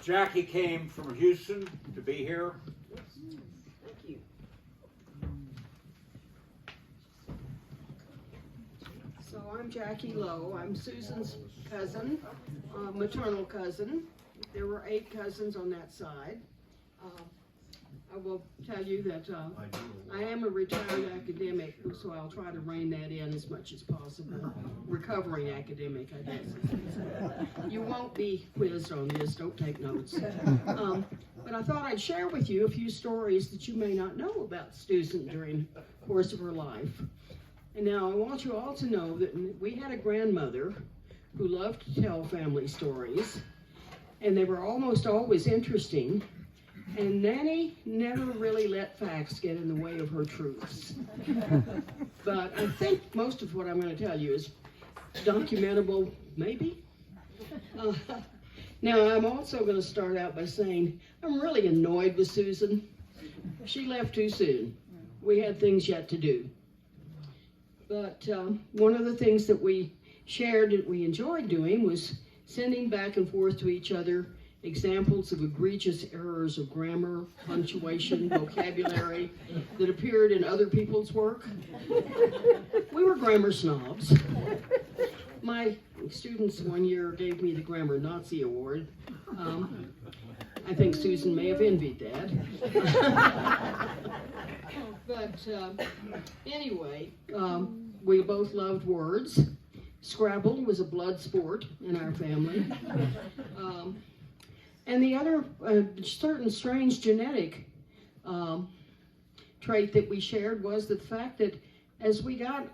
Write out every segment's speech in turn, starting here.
Jackie came from Houston to be here. Thank you. So I'm Jackie Lowe. I'm Susan's cousin, maternal cousin. There were 8 cousins on that side. I will tell you that I am a retired academic, so I'll try to rein that in as much as possible. Recovering academic, I guess. You won't be quizzed on this, don't take notes. But I thought I'd share with you a few stories that you may not know about Susan during the course of her life. And now I want you all to know that we had a grandmother who loved to tell family stories, and they were almost always interesting. And Nanny never really let facts get in the way of her truths. But I think most of what I'm going to tell you is documentable, maybe? Now, I'm also going to start out by saying I'm really annoyed with Susan. She left too soon. We had things yet to do. But one of the things that we shared that we enjoyed doing was sending back and forth to each other examples of egregious errors of grammar, punctuation, vocabulary that appeared in other people's work. We were grammar snobs. My students one year gave me the Grammar Nazi Award. I think Susan may have envied that. But anyway, we both loved words. Scrabble was a blood sport in our family. And the other certain strange genetic trait that we shared was the fact that as we got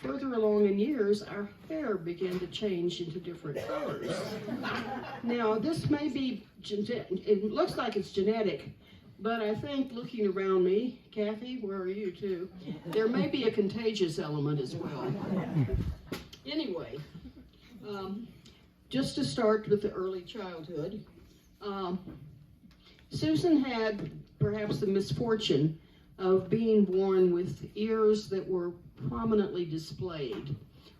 further along in years, our hair began to change into different colors. Now, this may be, it looks like it's genetic, but I think looking around me, Kathy, where are you too? There may be a contagious element as well. Anyway, just to start with the early childhood, Susan had perhaps the misfortune of being born with ears that were prominently displayed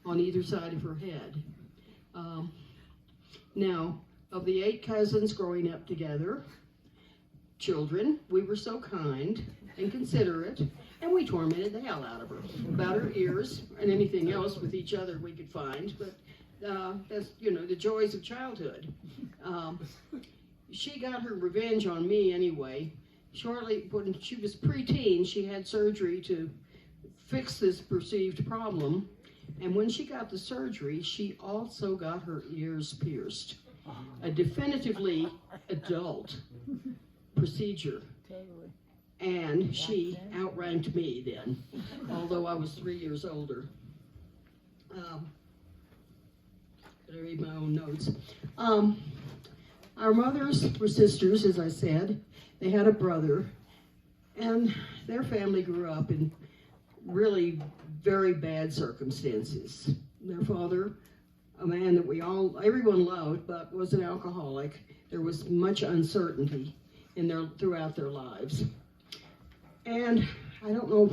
on either side of her head. Now, of the 8 cousins growing up together, children, we were so kind and considerate, and we tormented the hell out of her about her ears and anything else with each other we could find, but that's, you know, the joys of childhood. She got her revenge on me anyway. Shortly, when she was preteen, she had surgery to fix this perceived problem, and when she got the surgery, she also got her ears pierced. A definitively adult procedure. And she outranked me then, although I was 3 years older. Better read my own notes. Our mothers were sisters, as I said. They had a brother, and their family grew up in really very bad circumstances. Their father, a man that everyone loved, but was an alcoholic. There was much uncertainty throughout their lives. And I don't know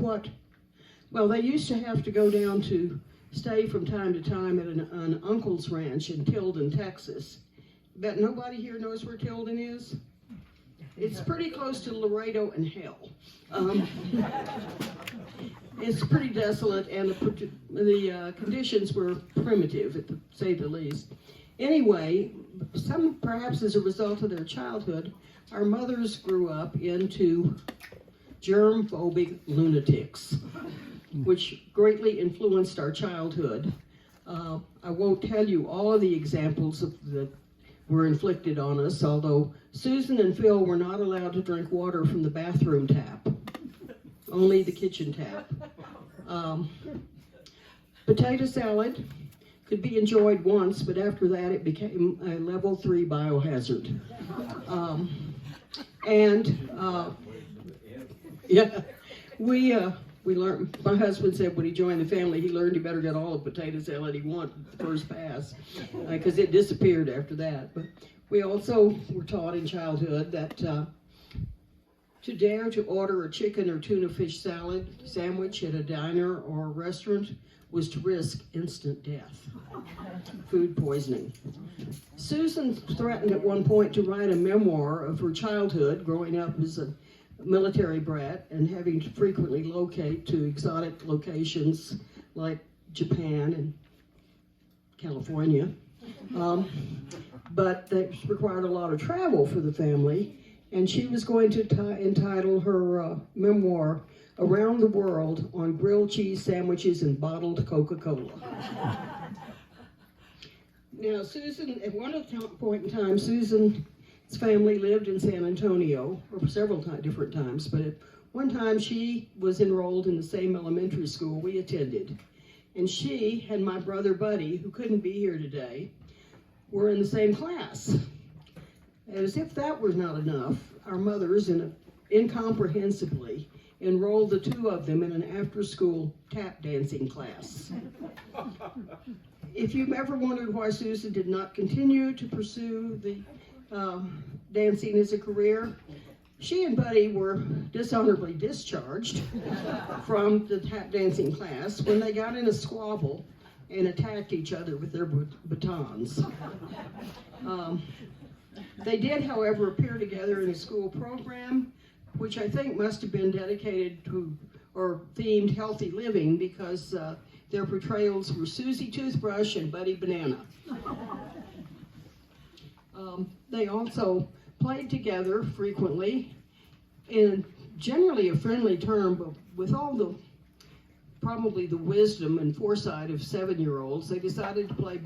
well, they used to have to go down to stay from time to time at an uncle's ranch in Tilden, Texas. Bet nobody here knows where Tilden is? It's pretty close to Laredo and hell. It's pretty desolate, and the conditions were primitive, to say the least. Anyway, perhaps as a result of their childhood, our mothers grew up into germ-phobic lunatics, which greatly influenced our childhood. I won't tell you all of the examples that were inflicted on us, although Susan and Phil were not allowed to drink water from the bathroom tap, only the kitchen tap. Potato salad could be enjoyed once, but after that it became a level 3 biohazard. We learned, my husband said when he joined the family, he learned he better get all the potato salad he wanted at the first pass, because it disappeared after that. But we also were taught in childhood that to dare to order a chicken or tuna fish salad sandwich at a diner or a restaurant was to risk instant death, food poisoning. Susan threatened at one point to write a memoir of her childhood, growing up as a military brat and having to frequently locate to exotic locations like Japan and California. But that required a lot of travel for the family, and she was going to entitle her memoir "Around the World on Grilled Cheese Sandwiches and Bottled Coca-Cola." Now, Susan, at one point in time, Susan's family lived in San Antonio, or several different times, but at one time she was enrolled in the same elementary school we attended. And she and my brother Buddy, who couldn't be here today, were in the same class. As if that were not enough, our mothers, incomprehensibly, enrolled the two of them in an after-school tap dancing class. If you've ever wondered why Susan did not continue to pursue the dancing as a career, she and Buddy were dishonorably discharged from the tap dancing class when they got in a squabble and attacked each other with their batons. They did, however, appear together in a school program, which I think must have been dedicated to or themed healthy living, because their portrayals were Susie Toothbrush and Buddy Banana. They also played together frequently in generally a friendly term, but with all the probably the wisdom and foresight of 7-year-olds, they decided to play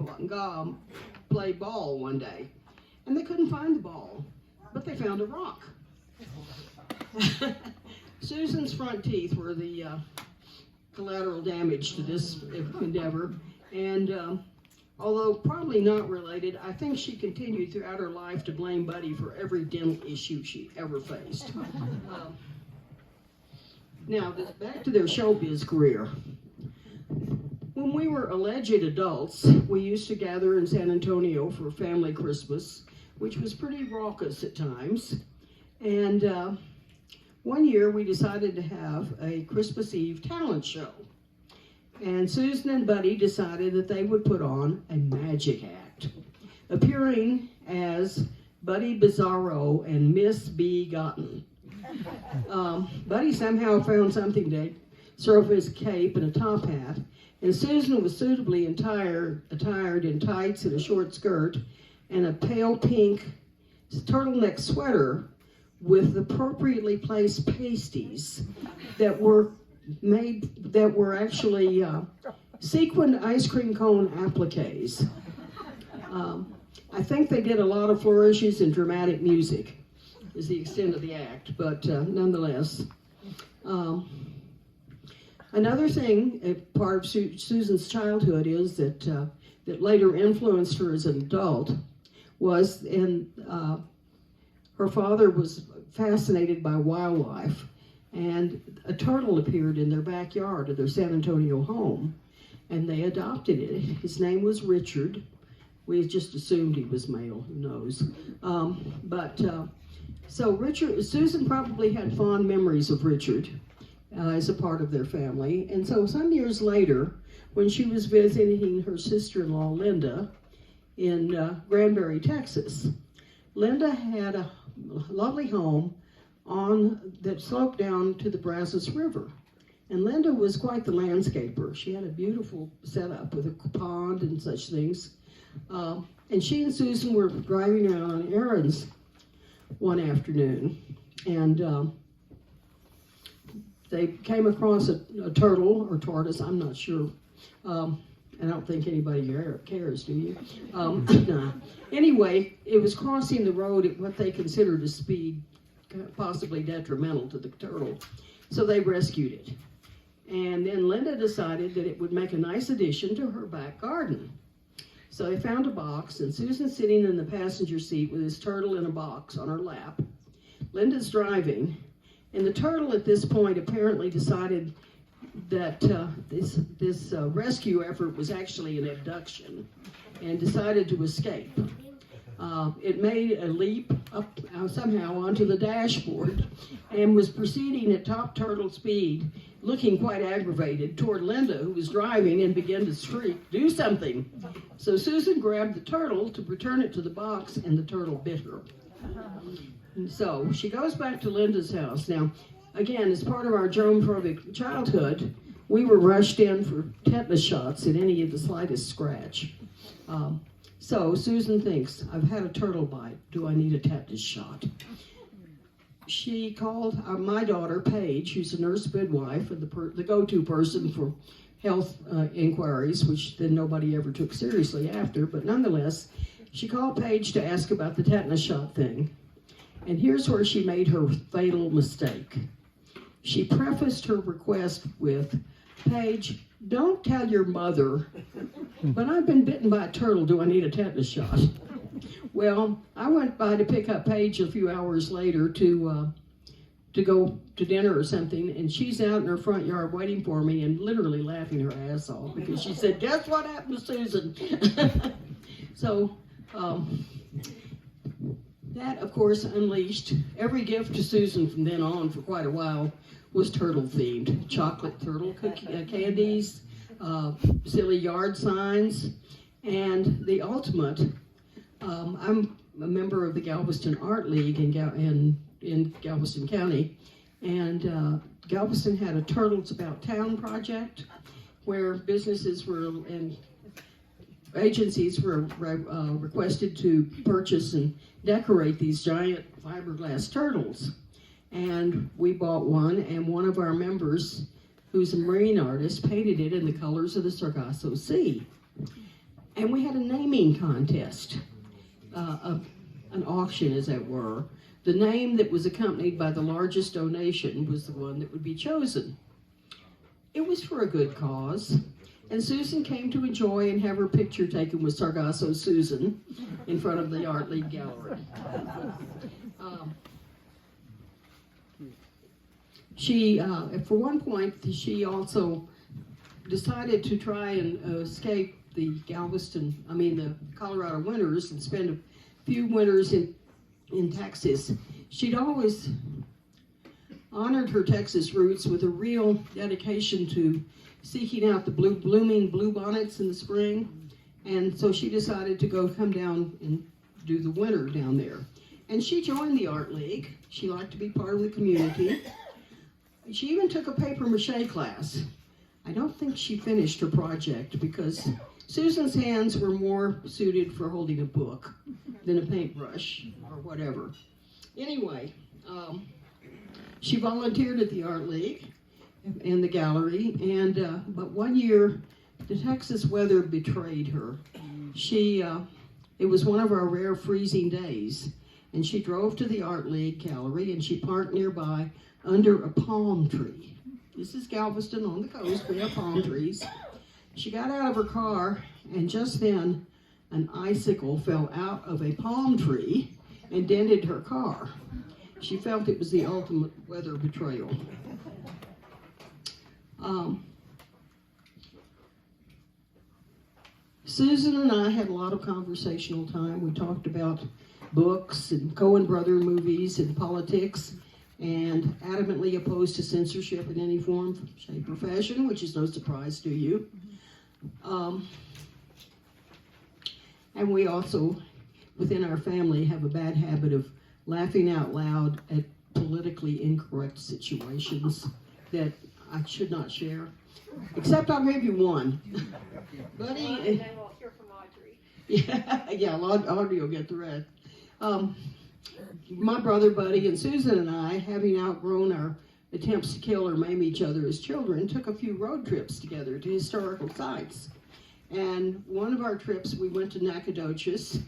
ball one day. And they couldn't find the ball, but they found a rock. Susan's front teeth were the collateral damage to this endeavor, and although probably not related, I think she continued throughout her life to blame Buddy for every dental issue she ever faced. Now, back to their showbiz career. When we were alleged adults, we used to gather in San Antonio for family Christmas, which was pretty raucous at times. And one year we decided to have a Christmas Eve talent show. And Susan and Buddy decided that they would put on a magic act, appearing as Buddy Bizarro and Miss B. Gotten. Buddy somehow found something to serve as a cape and a top hat, and Susan was suitably attired in tights and a short skirt and a pale pink turtleneck sweater with appropriately placed pasties that were actually sequined ice cream cone appliques. I think they did a lot of flourishes and dramatic music, is the extent of the act, but nonetheless. Another thing, part of Susan's childhood is that later influenced her as an adult was, her father was fascinated by wildlife, and a turtle appeared in their backyard of their San Antonio home, and they adopted it. His name was Richard. We just assumed he was male, who knows. So Susan probably had fond memories of Richard as a part of their family. And so some years later, when she was visiting her sister-in-law, Linda, in Granbury, Texas, Linda had a lovely home that sloped down to the Brazos River. And Linda was quite the landscaper. She had a beautiful setup with a pond and such things. And she and Susan were driving around on errands one afternoon, and they came across a turtle or tortoise, I'm not sure. I don't think anybody cares, do you? No. Anyway, it was crossing the road at what they considered a speed possibly detrimental to the turtle, so they rescued it. And then Linda decided that it would make a nice addition to her back garden. So they found a box, and Susan's sitting in the passenger seat with this turtle in a box on her lap. Linda's driving, and the turtle at this point apparently decided that this rescue effort was actually an abduction, and decided to escape. It made a leap up somehow onto the dashboard and was proceeding at top turtle speed looking quite aggravated, toward Linda, who was driving, and began to shriek, "Do something!" So Susan grabbed the turtle to return it to the box, and the turtle bit her. And so she goes back to Linda's house. Now, again, as part of our germ-phobic childhood, we were rushed in for tetanus shots at any of the slightest scratch. So Susan thinks, "I've had a turtle bite. Do I need a tetanus shot?" She called my daughter, Paige, who's a nurse midwife and the go-to person for health inquiries, which then nobody ever took seriously after. But nonetheless, she called Paige to ask about the tetanus shot thing. And here's where she made her fatal mistake. She prefaced her request with, "Paige, don't tell your mother, but I've been bitten by a turtle. Do I need a tetanus shot?" Well, I went by to pick up Paige a few hours later to go to dinner or something, and she's out in her front yard waiting for me and literally laughing her ass off because she said, "Guess what happened to Susan?" So that, of course, unleashed every gift to Susan from then on for quite a while was turtle-themed. Chocolate turtle candies, silly yard signs, and the ultimate. I'm a member of the Galveston Art League in Galveston County, and Galveston had a Turtles About Town project where businesses and agencies were requested to purchase and decorate these giant fiberglass turtles. And we bought one, and one of our members, who's a marine artist, painted it in the colors of the Sargasso Sea. And we had a naming contest, an auction, as it were. The name that was accompanied by the largest donation was the one that would be chosen. It was for a good cause, and Susan came to enjoy and have her picture taken with Sargasso Susan in front of the Art League gallery. She, for one point, she also decided to try and escape the the Colorado winters and spend a few winters in Texas. She'd always honored her Texas roots with a real dedication to seeking out the blooming bluebonnets in the spring, and so she decided to come down and do the winter down there. And she joined the Art League. She liked to be part of the community. She even took a paper mache class. I don't think she finished her project because Susan's hands were more suited for holding a book than a paintbrush or whatever. Anyway, she volunteered at the Art League and the gallery, but one year the Texas weather betrayed her. It was one of our rare freezing days, and she drove to the Art League gallery and she parked nearby under a palm tree. This is Galveston on the coast, we have palm trees. She got out of her car, and just then an icicle fell out of a palm tree and dented her car. She felt it was the ultimate weather betrayal. Susan and I had a lot of conversational time. We talked about books and Coen Brother movies and politics, and adamantly opposed to censorship in any form, shape, or fashion, which is no surprise to you. And we also, within our family, have a bad habit of laughing out loud at politically incorrect situations that I should not share. Except I'll give you one. Buddy, and then we'll hear from Audrey. yeah, Audrey will get the rest. My brother Buddy and Susan and I, having outgrown our attempts to kill or maim each other as children, took a few road trips together to historical sites. And one of our trips, we went to Nacogdoches,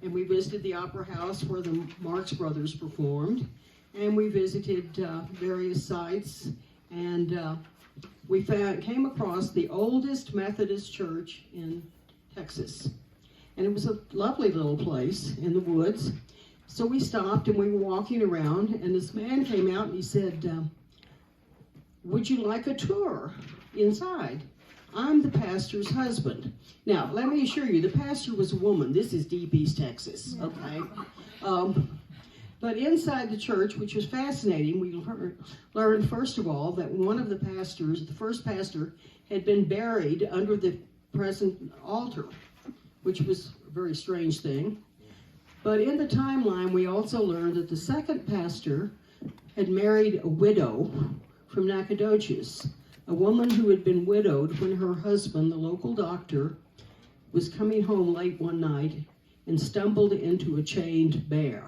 and we visited the Opera House where the Marx Brothers performed, and we visited various sites, and we came across the oldest Methodist church in Texas. And it was a lovely little place in the woods. So we stopped and we were walking around, and this man came out and he said, "Would you like a tour inside? I'm the pastor's husband." Now, let me assure you, the pastor was a woman. This is deep East Texas, okay? But inside the church, which was fascinating, we learned first of all that one of the pastors, the first pastor, had been buried under the present altar, which was a very strange thing. But in the timeline, we also learned that the second pastor had married a widow from Nacogdoches, a woman who had been widowed when her husband, the local doctor, was coming home late one night and stumbled into a chained bear.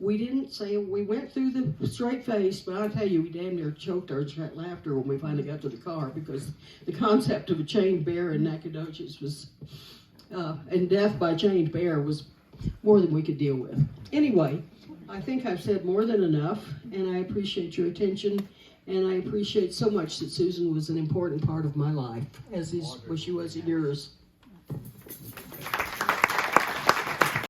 We didn't say, we went through the straight face, but I'll tell you, we damn near choked our laughter when we finally got to the car, because the concept of a chained bear in Nacogdoches was, and death by chained bear was more than we could deal with. Anyway, I think I've said more than enough, and I appreciate your attention, and I appreciate so much that Susan was an important part of my life, as she was in yours.